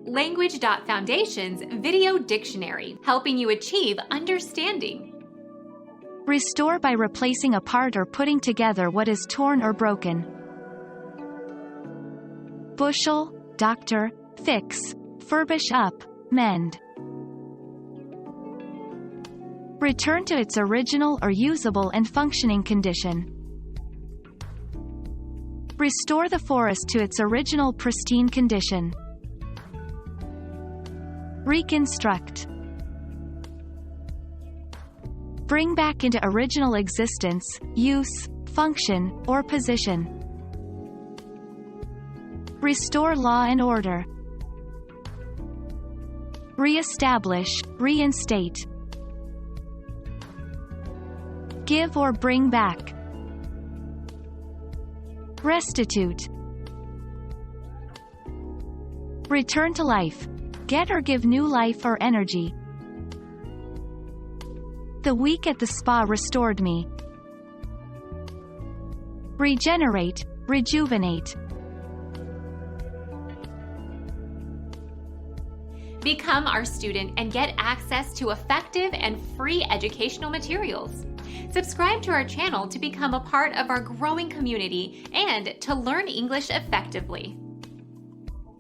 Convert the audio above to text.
Language.Foundation's Video Dictionary, helping you achieve understanding. Restore by replacing a part or putting together what is torn or broken. Bushel, doctor, fix, furbish up, mend. Return to its original or usable and functioning condition. Restore the forest to its original pristine condition. Reconstruct. Bring back into original existence, use, function, or position. Restore law and order. Re-establish, reinstate. Give or bring back. Restitute. Return to life. Get or give new life or energy. The week at the spa restored me. Regenerate, rejuvenate. Become our student and get access to effective and free educational materials. Subscribe to our channel to become a part of our growing community and to learn English effectively.